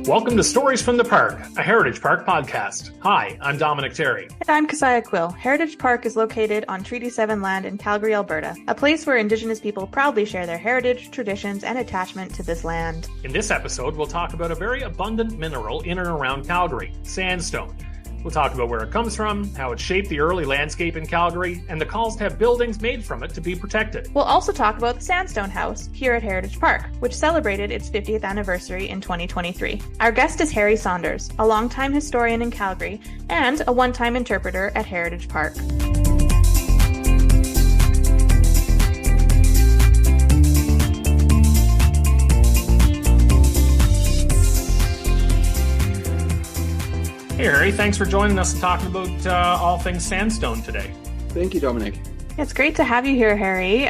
Welcome to Stories from the Park, a Heritage Park podcast. Hi, I'm Dominic Terry. And I'm Kesia Quill. Heritage Park is located on Treaty 7 land in Calgary, Alberta, a place where Indigenous people proudly share their heritage, traditions, and attachment to this land. In this episode, we'll talk about a very abundant mineral in and around Calgary, sandstone. We'll talk about where it comes from, how it shaped the early landscape in Calgary, and the calls to have buildings made from it to be protected. We'll also talk about the Sandstone House here at Heritage Park, which celebrated its 50th anniversary in 2023. Our guest is Harry Saunders, a longtime historian in Calgary and a one-time interpreter at Heritage Park. Hey, Harry, thanks for joining us and talking about all things sandstone today. Thank you, Dominic. It's great to have you here, Harry.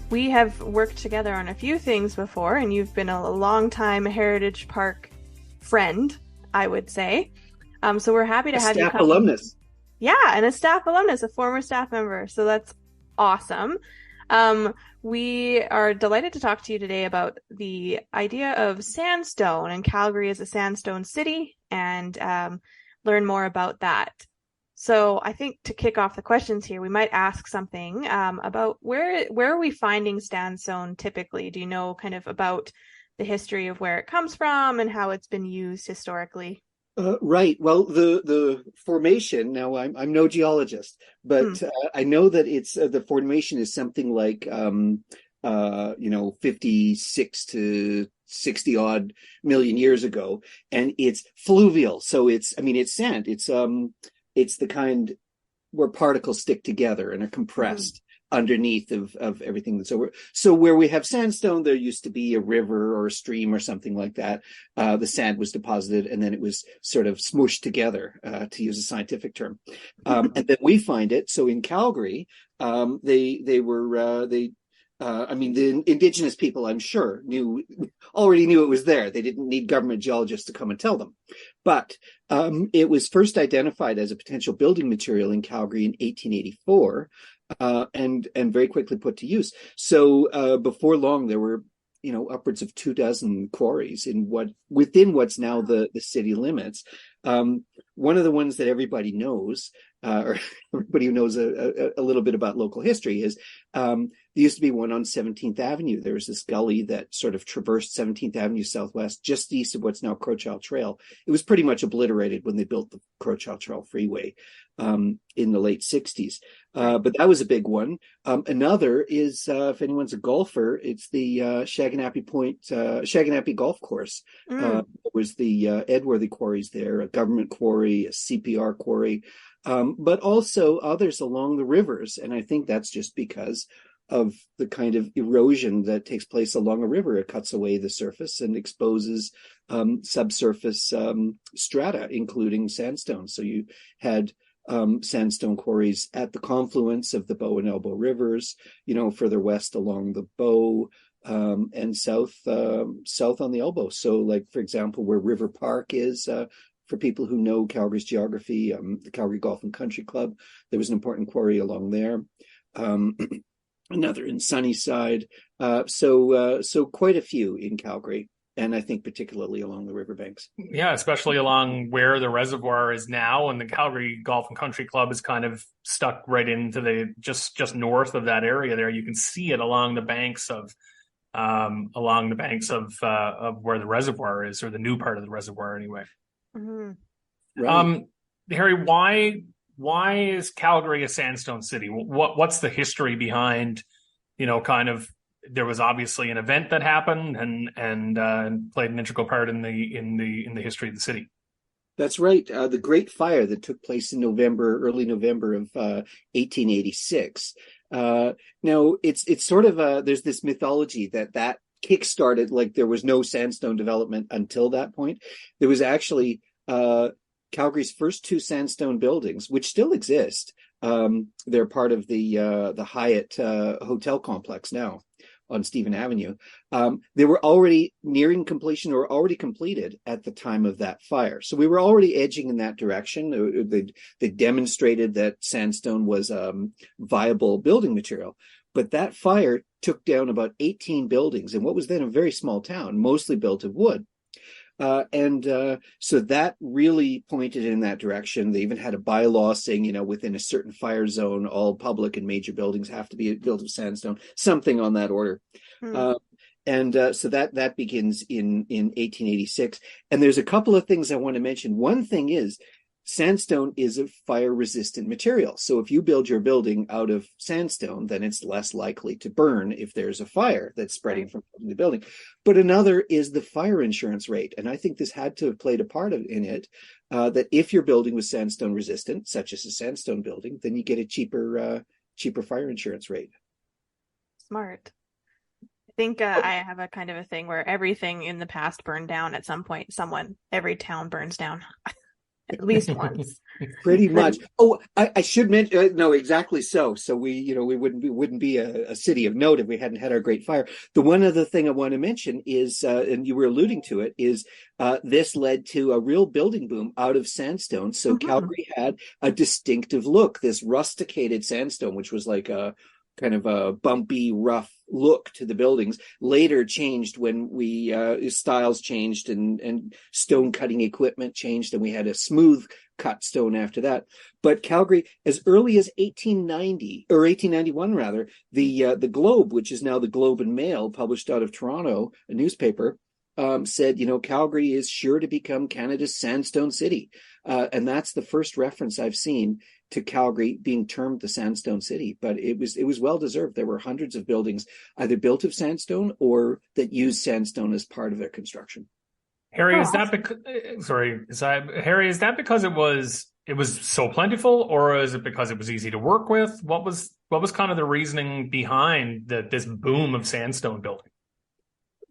We have worked together on a few things before, and you've been a long-time Heritage Park friend, I would say. So we're happy to have you come. Staff alumnus. Yeah, and a staff alumnus, a former staff member. So that's awesome. We are delighted to talk to you today about the idea of sandstone and Calgary as a sandstone city and learn more about that. So I think to kick off the questions here, we might ask something about where are we finding sandstone typically? Do you know kind of about the history of where it comes from and how it's been used historically? Right. Well, the formation. Now, I'm no geologist, but I know that it's the formation is something like 56 to 60 odd million years ago, and it's fluvial. So it's sand. It's the kind where particles stick together and are compressed underneath of everything that's over. So where we have sandstone, there used to be a river or a stream or something like that. The sand was deposited and then it was sort of smooshed together, to use a scientific term. And then we find it. So in Calgary, the Indigenous people, I'm sure, already knew it was there. They didn't need government geologists to come and tell them. But it was first identified as a potential building material in Calgary in 1884. And very quickly put to use. So before long, there were, upwards of 24 quarries within what's now the city limits. One of the ones that everybody knows, or everybody who knows a little bit about local history, is there used to be one on 17th Avenue. There was this gully that sort of traversed 17th Avenue Southwest, just east of what's now Crowchild Trail. It was pretty much obliterated when they built the Crowchild Trail Freeway in the late 60s. But that was a big one. Another is, if anyone's a golfer, it's the Shaganapie Golf Course. There was the Edworthy quarries there, a government quarry, a CPR quarry, but also others along the rivers. And I think that's just because of the kind of erosion that takes place along a river. It cuts away the surface and exposes subsurface strata, including sandstone. So you had sandstone quarries at the confluence of the Bow and Elbow rivers, further west along the Bow, and south on the Elbow. So, like, for example, where River Park is, for people who know Calgary's geography, the Calgary Golf and Country Club, there was an important quarry along there. Another in Sunnyside. So quite a few in Calgary. And I think particularly along the riverbanks. Yeah, especially along where the reservoir is now, and the Calgary Golf and Country Club is kind of stuck right into the just north of that area. There, you can see it along the banks of where the reservoir is, or the new part of the reservoir, anyway. Mm-hmm. Right. Harry, why is Calgary a sandstone city? What's the history behind, there was obviously an event that happened and played an integral part in the history of the city. That's right. The Great Fire that took place in early November of 1886. Now it's sort of there's this mythology that kickstarted, like, there was no sandstone development until that point. There was actually Calgary's first two sandstone buildings, which still exist. They're part of the Hyatt hotel complex now on Stephen Avenue. They were already nearing completion, or already completed at the time of that fire. So we were already edging in that direction. They demonstrated that sandstone was a viable building material. But that fire took down about 18 buildings in what was then a very small town, mostly built of wood. So that really pointed in that direction. They even had a bylaw saying, within a certain fire zone, all public and major buildings have to be built of sandstone, something on that order. Hmm. So that begins in 1886. And there's a couple of things I want to mention. One thing is sandstone is a fire resistant material. So if you build your building out of sandstone, then it's less likely to burn if there's a fire that's spreading from the building. But another is the fire insurance rate. And I think this had to have played a part in it, that if your building was sandstone resistant, such as a sandstone building, then you get a cheaper fire insurance rate. Smart. I think I have a kind of a thing where everything in the past burned down at some point. Every town burns down at least once. Pretty much. Oh, I should mention. No, exactly so. So we wouldn't be a city of note if we hadn't had our Great Fire. The one other thing I want to mention is, and you were alluding to it, is this led to a real building boom out of sandstone. So Calgary had a distinctive look. This rusticated sandstone, which was like a kind of a bumpy, rough look to the buildings, later changed when styles changed and stone cutting equipment changed, and we had a smooth cut stone after that. But Calgary, as early as 1890 or 1891 rather, the Globe, which is now the Globe and Mail, published out of Toronto, a newspaper, said, Calgary is sure to become Canada's Sandstone City. And that's the first reference I've seen to Calgary being termed the Sandstone City. But it was well deserved. There were hundreds of buildings either built of sandstone or that used sandstone as part of their construction. Harry, is that because it was so plentiful, or is it because it was easy to work with? What was kind of the reasoning behind this boom of sandstone building?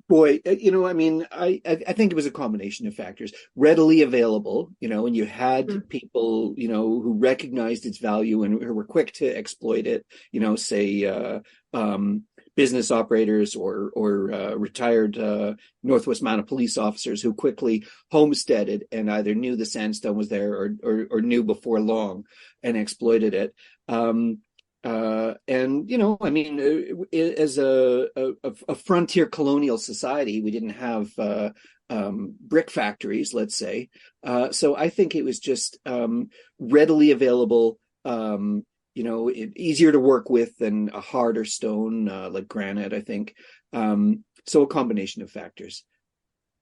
Boy, I think it was a combination of factors. Readily available, and you had people, who recognized its value and who were quick to exploit it, say business operators or retired Northwest Mounted police officers who quickly homesteaded and either knew the sandstone was there or knew before long and exploited it. As a frontier colonial society, we didn't have brick factories, let's say. So I think it was just readily available, easier to work with than a harder stone like granite, I think. So a combination of factors.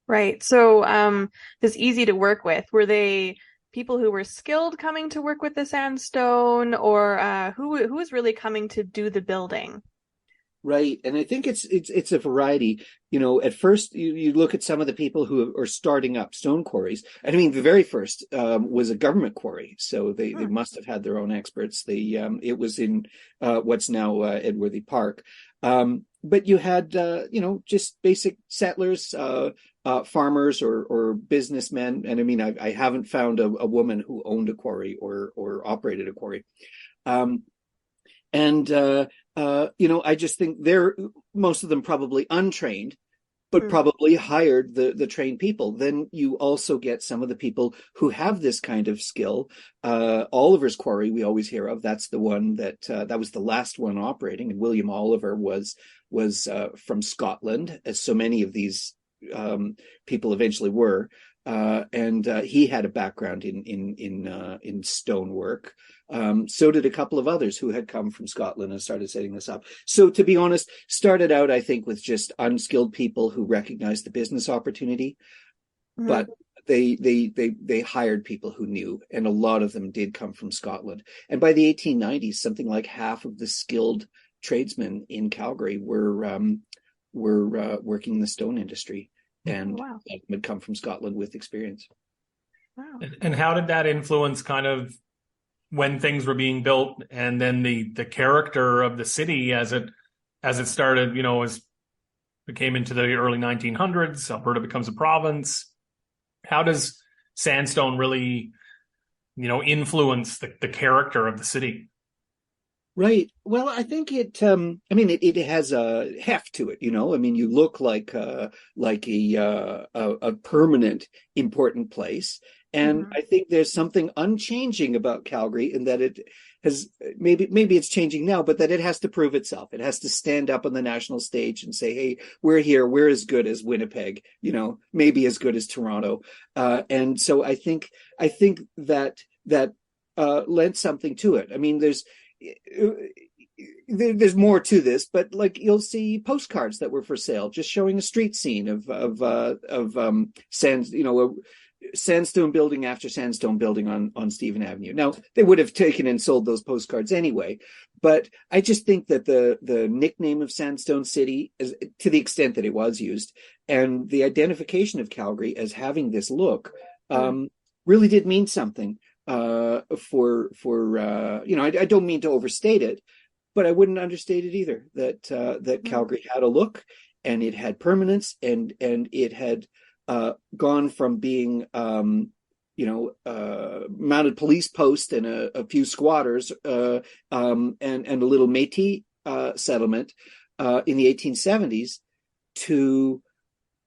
Right. So this easy to work with, were they people who were skilled coming to work with the sandstone, or who was really coming to do the building? Right. And I think it's a variety. At first you look at some of the people who are starting up stone quarries. And I mean, the very first was a government quarry. So they must have had their own experts. It was in what's now Edworthy Park. But you had, just basic settlers, farmers or businessmen. And I mean, I haven't found a woman who owned a quarry or operated a quarry. I just think most of them probably untrained, but probably hired the trained people. Then you also get some of the people who have this kind of skill. Oliver's quarry, we always hear of. That's the one that was the last one operating. And William Oliver was from Scotland, as so many of these people eventually were. He had a background in stonework. So did a couple of others who had come from Scotland and started setting this up. So to be honest, started out, I think, with just unskilled people who recognized the business opportunity, but they hired people who knew, and a lot of them did come from Scotland. And by the 1890s, something like half of the skilled tradesmen in Calgary were working in the stone industry. And would come from Scotland with experience. Wow. And how did that influence kind of when things were being built, and then the character of the city as it started, as it came into the early 1900s, Alberta becomes a province. How does sandstone really, influence the character of the city? Right. Well, I think it has a heft to it, I mean, you look like a permanent, important place. And I think there's something unchanging about Calgary in that has maybe it's changing now, but that it has to prove itself. It has to stand up on the national stage and say, "Hey, we're here. We're as good as Winnipeg. Maybe as good as Toronto." And so I think that lent something to it. I mean, there's more to this, but like you'll see postcards that were for sale, just showing a street scene of sandstone building after sandstone building on Stephen Avenue. Now they would have taken and sold those postcards anyway, but I just think that the nickname of Sandstone City, to the extent that it was used, and the identification of Calgary as having this look, really did mean something. I don't mean to overstate it, but I wouldn't understate it either. That Calgary had a look, and it had permanence, and it had gone from being mounted police post and a few squatters and a little Métis settlement in the 1870s to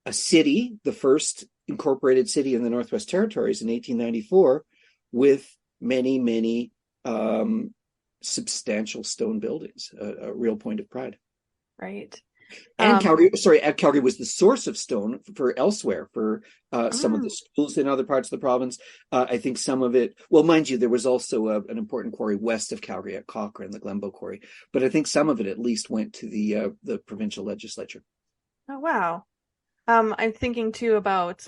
a city, the first incorporated city in the Northwest Territories in 1894, with many substantial stone buildings, a real point of pride. Right. And Calgary was the source of stone for elsewhere, for some of the schools in other parts of the province. I think some of it, well, mind you, there was also an important quarry west of Calgary at Cochrane, the Glenbow Quarry. But I think some of it at least went to the provincial legislature. Oh, wow. I'm thinking too about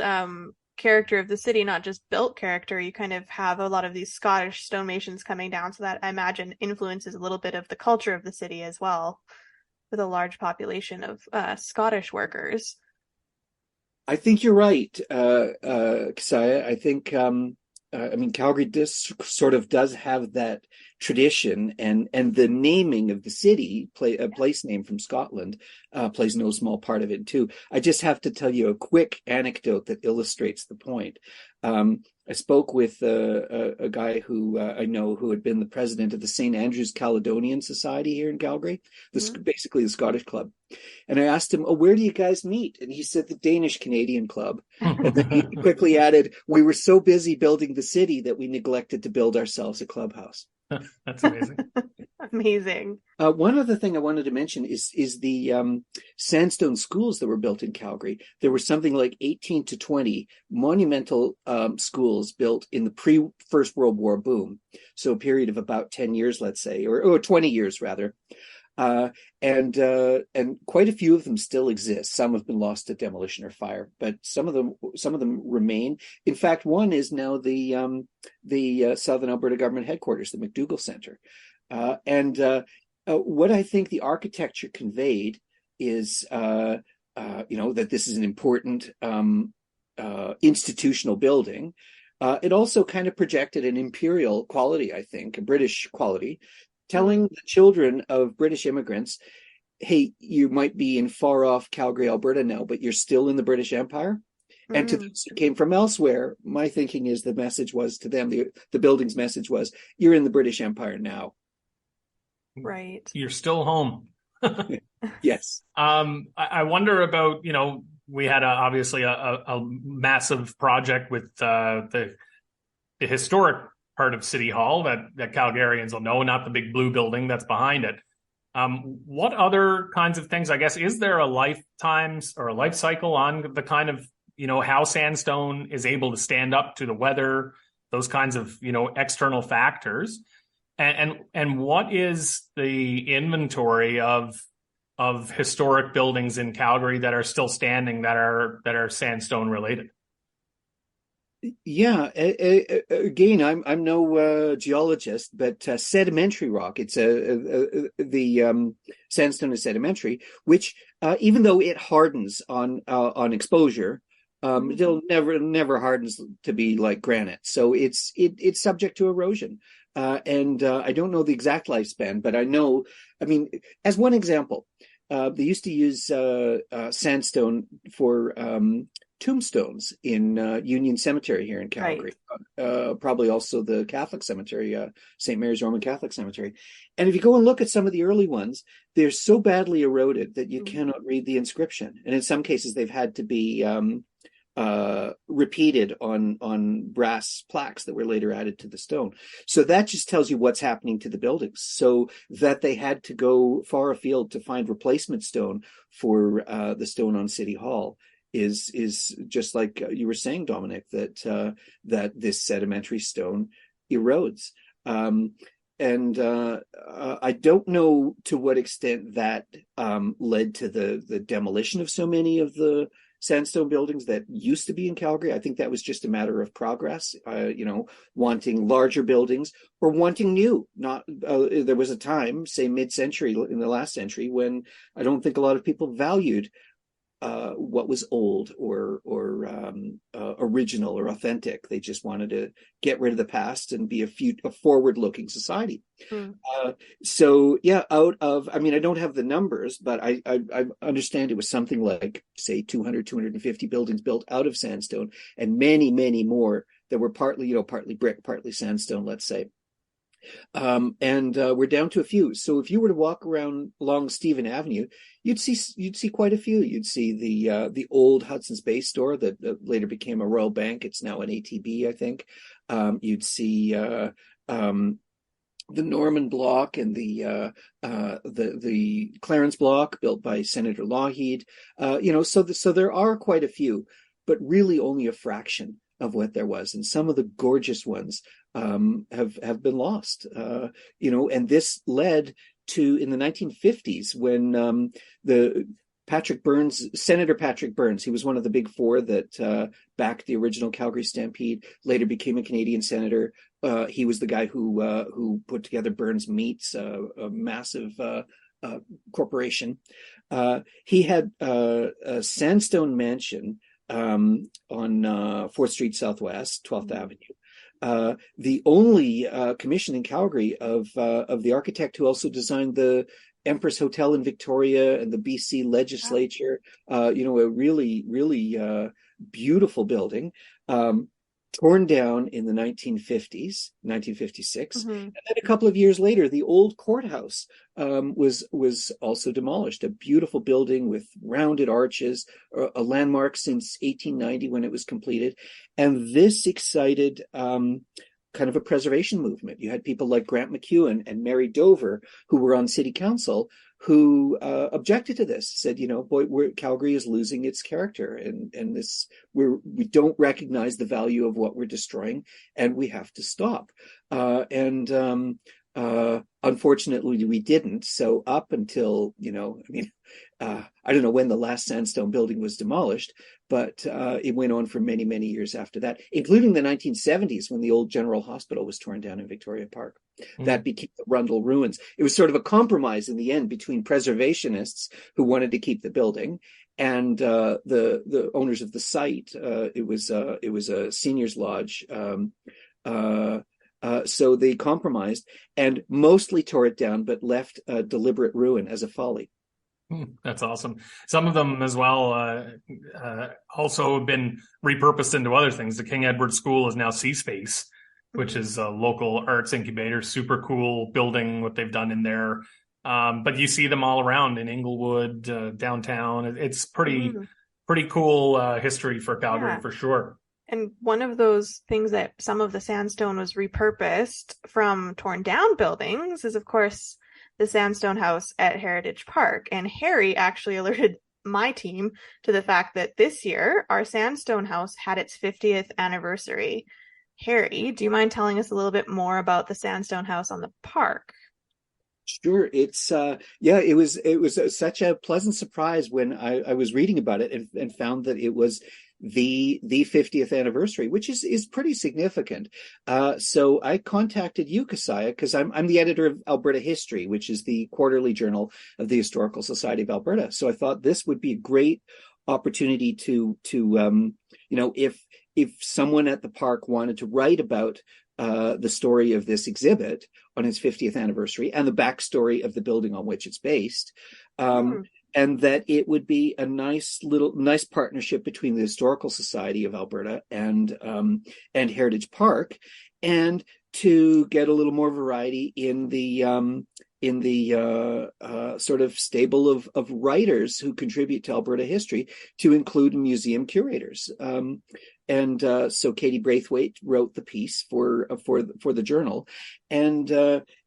character of the city, not just built character. You kind of have a lot of these Scottish stonemasons coming down, so that I imagine influences a little bit of the culture of the city as well, with a large population of Scottish workers. I think you're right, Kesia. I think Calgary does have that tradition, and the naming of the city, a place name from Scotland, plays no small part of it too. I just have to tell you a quick anecdote that illustrates the point. I spoke with a guy who I know, who had been the president of the St. Andrew's Caledonian Society here in Calgary, basically the Scottish club. And I asked him, "Oh, where do you guys meet?" And he said, "The Danish Canadian Club." And then he quickly added, "We were so busy building the city that we neglected to build ourselves a clubhouse." That's amazing. Amazing. One other thing I wanted to mention is the sandstone schools that were built in Calgary. There were something like 18 to 20 monumental schools built in the pre-First World War boom. So a period of about 10 years, let's say, or 20 years rather. And quite a few of them still exist. Some have been lost to demolition or fire, but some of them remain. In fact, one is now the Southern Alberta Government Headquarters, the McDougall Centre. What I think the architecture conveyed is, that this is an important institutional building. It also kind of projected an imperial quality, I think, a British quality, telling the children of British immigrants, "Hey, you might be in far off Calgary, Alberta now, but you're still in the British Empire." And to those who came from elsewhere, my thinking is the message was to them, the building's message was, "You're in the British Empire now." Right. You're still home. Yes. I wonder about, we had obviously a massive project with the historic part of City Hall that Calgarians will know, not the big blue building that's behind it. What other kinds of things, I guess, is there a lifetimes or a life cycle on the kind of, how sandstone is able to stand up to the weather, those kinds of, external factors? And what is the inventory of historic buildings in Calgary that are still standing that are sandstone related? Yeah, again, I'm no geologist, but sedimentary rock. It's the sandstone is sedimentary, which even though it hardens on exposure, it'll never hardens to be like granite. So it's subject to erosion. And I don't know the exact lifespan, but I know. I mean, as one example, they used to use sandstone for tombstones in Union Cemetery here in Calgary. Right. Probably also the Catholic cemetery, St. Mary's Roman Catholic Cemetery. And if you go and look at some of the early ones, they're so badly eroded that you cannot read the inscription. And in some cases, they've had to be repeated on brass plaques that were later added to the stone. So that just tells you what's happening to the buildings. So that they had to go far afield to find replacement stone for the stone on City Hall is just like you were saying, Dominic, that this sedimentary stone erodes. And I don't know to what extent that led to the demolition of so many of the sandstone buildings that used to be in Calgary. I think that was just a matter of progress, wanting larger buildings or wanting new. Not there was a time, say mid-century in the last century, when I don't think a lot of people valued what was old or original or authentic. They just wanted to get rid of the past and be a forward-looking society. So yeah, I don't have the numbers, but I understand it was something like, say, 200, 250 buildings built out of sandstone, and many, many more that were partly brick, partly sandstone, let's say. And we're down to a few. So if you were to walk around along Stephen Avenue, you'd see quite a few. You'd see the old Hudson's Bay store that later became a Royal Bank. It's now an ATB, I think. You'd see the Norman Block and the Clarence Block built by Senator Lougheed. So there are quite a few, but really only a fraction of what there was, and some of the gorgeous ones have been lost. And this led to, in the 1950s, when Senator Patrick Burns, he was one of the big four that backed the original Calgary Stampede, later became a Canadian senator. He was the guy who put together Burns Meats, a massive corporation. He had a sandstone mansion on 4th Street Southwest, 12th Avenue. The only commission in Calgary of the architect who also designed the Empress Hotel in Victoria and the BC legislature. A really, really beautiful building. Torn down in the 1950s, 1956. And then a couple of years later, the old courthouse was also demolished. A beautiful building with rounded arches, a landmark since 1890 when it was completed. And this excited kind of a preservation movement. You had people like Grant McEwen and Mary Dover, who were on city council, who objected to this, said, Calgary is losing its character, and we don't recognize the value of what we're destroying, and we have to stop. Unfortunately, we didn't. So up until, I don't know when the last sandstone building was demolished, but it went on for many, many years after that, including the 1970s when the old General Hospital was torn down in Victoria Park. That became the Rundle Ruins. It was sort of a compromise in the end between preservationists who wanted to keep the building and the owners of the site. It was a seniors lodge. So they compromised and mostly tore it down, but left a deliberate ruin as a folly. That's awesome. Some of them as well also have been repurposed into other things. The King Edward School is now C-Space, which is a local arts incubator. Super cool building, what they've done in there. But you see them all around in Inglewood, downtown. It's pretty cool history for Calgary, for sure. And one of those things that some of the sandstone was repurposed from torn down buildings is, of course, the Sandstone House at Heritage Park. And Harry actually alerted my team to the fact that this year our Sandstone House had its 50th anniversary. Harry, do you mind telling us a little bit more about the Sandstone House on the park? Sure. It's it was such a pleasant surprise when I was reading about it and found that it was the 50th anniversary, which is pretty significant. So I contacted you, Kesia, because I'm the editor of Alberta History, which is the quarterly journal of the Historical Society of Alberta. So I thought this would be a great opportunity to if someone at the park wanted to write about the story of this exhibit on its 50th anniversary and the backstory of the building on which it's based. And that it would be a nice partnership between the Historical Society of Alberta and Heritage Park, and to get a little more variety in the in the sort of stable of writers who contribute to Alberta history, to include museum curators. So Katie Braithwaite wrote the piece for the journal, and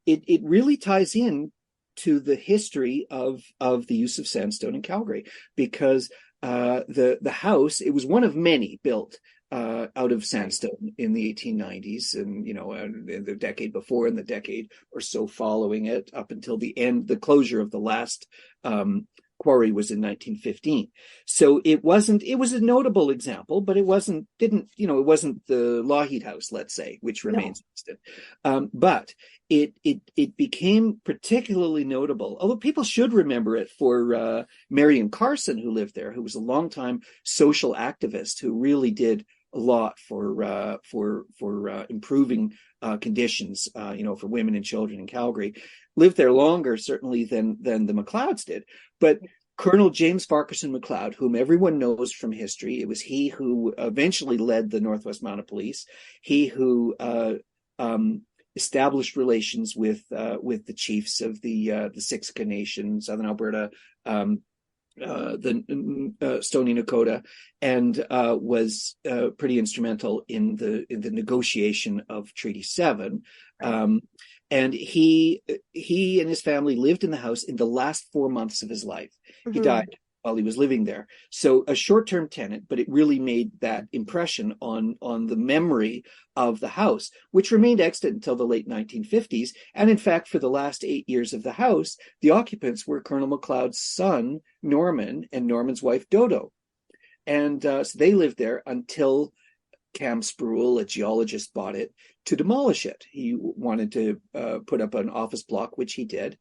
it really ties in to the history of the use of sandstone in Calgary, because the house, it was one of many built out of sandstone in the 1890s, and in the decade before and the decade or so following it, up until the closure of the last quarry was in 1915. So it was a notable example, but it wasn't the Lougheed House, let's say, which remains listed. But it became particularly notable, although people should remember it for Marion Carson, who lived there, who was a longtime social activist who really did a lot for improving conditions, for women and children in Calgary. Lived there longer, certainly, than the McLeods did. But Colonel James Farquharson McLeod, whom everyone knows from history, it was he who eventually led the Northwest Mounted Police. He who established relations with the chiefs of the Siksika Nation, Southern Alberta, the Stoney Nakoda, and was pretty instrumental in the negotiation of Treaty 7. And he and his family lived in the house in the last 4 months of his life. Mm-hmm. He died while he was living there. So a short-term tenant, but it really made that impression on the memory of the house, which remained extant until the late 1950s. And in fact, for the last 8 years of the house, the occupants were Colonel McLeod's son, Norman, and Norman's wife, Dodo. And so they lived there until Cam Spruill, a geologist, bought it to demolish it. He wanted to put up an office block, which he did.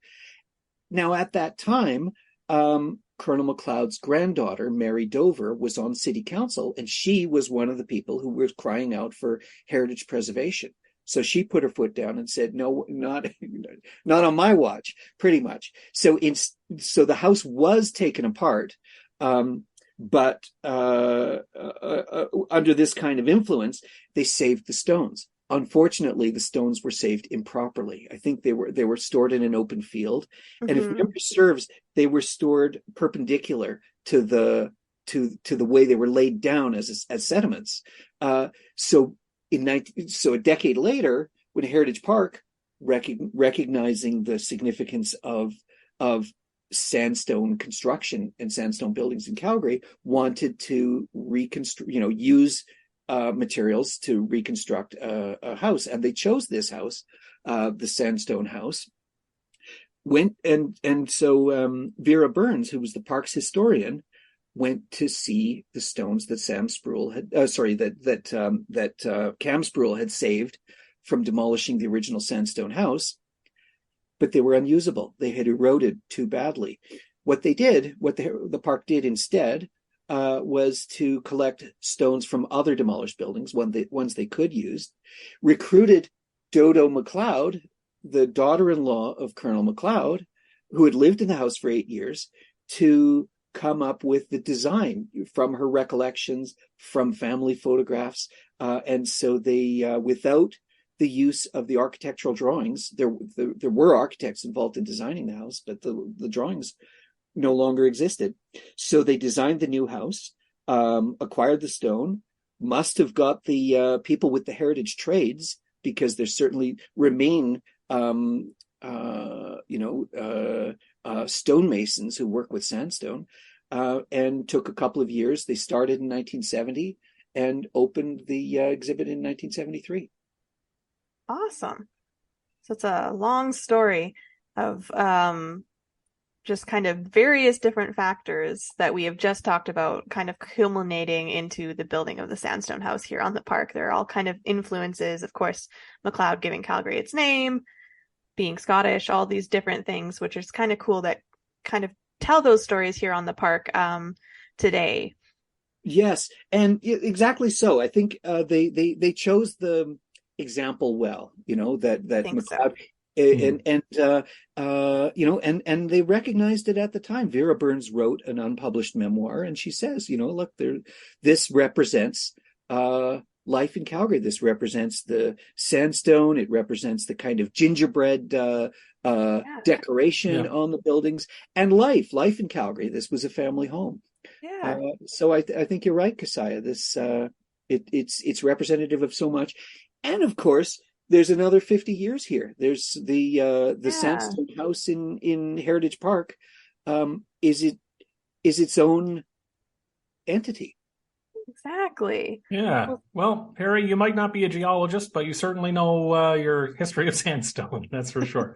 Now, at that time, Colonel McLeod's granddaughter, Mary Dover, was on city council, and she was one of the people who were crying out for heritage preservation. So she put her foot down and said, "No, not on my watch," pretty much. So the house was taken apart, but under this kind of influence, they saved the stones. Unfortunately, the stones were saved improperly. I think they were stored in an open field, mm-hmm. and if memory serves, they were stored perpendicular to the way they were laid down as sediments. So a decade later, when Heritage Park, recognizing the significance of sandstone construction and sandstone buildings in Calgary, wanted to reconstruct, use materials to reconstruct a house, and they chose this house, the Sandstone House. So Vera Burns, who was the park's historian, went to see the stones that Cam Spruill had saved from demolishing the original Sandstone House, but they were unusable. They had eroded too badly. What the park did instead was to collect stones from other demolished buildings, ones they could use, recruited Dodo McLeod, the daughter-in-law of Colonel McLeod, who had lived in the house for 8 years, to come up with the design from her recollections, from family photographs. And so they, without the use of the architectural drawings, there were architects involved in designing the house, but the drawings no longer existed. So they designed the new house, acquired the stone, must have got the people with the heritage trades, because there certainly remain stonemasons who work with sandstone, and took a couple of years. They started in 1970 and opened the exhibit in 1973. Awesome. So it's a long story of just kind of various different factors that we have just talked about, kind of culminating into the building of the Sandstone House here on the park. They're all kind of influences, of course, McLeod giving Calgary its name, being Scottish, all these different things, which is kind of cool that kind of tell those stories here on the park today. Yes, and exactly so. I think they chose the example well, that McLeod. So. And they recognized it at the time. Vera Burns wrote an unpublished memoir, and she says, look, this represents life in Calgary. This represents the sandstone. It represents the kind of gingerbread decoration on the buildings, and life in Calgary. This was a family home. Yeah. So I think you're right, Kesia. This it's representative of so much, and of course, there's another 50 years here. There's the Sandstone House in Heritage Park. Is its own entity. Exactly. Yeah. Well, Harry, you might not be a geologist, but you certainly know your history of sandstone. That's for sure.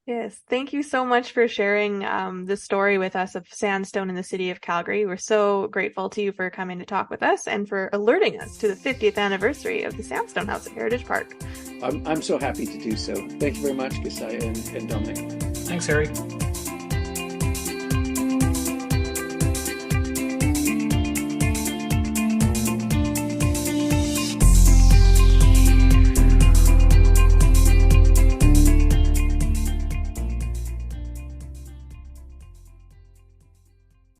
Yes. Thank you so much for sharing the story with us of sandstone in the city of Calgary. We're so grateful to you for coming to talk with us and for alerting us to the 50th anniversary of the Sandstone House at Heritage Park. I'm so happy to do so. Thank you very much, Kesia and Dominic. Thanks, Harry.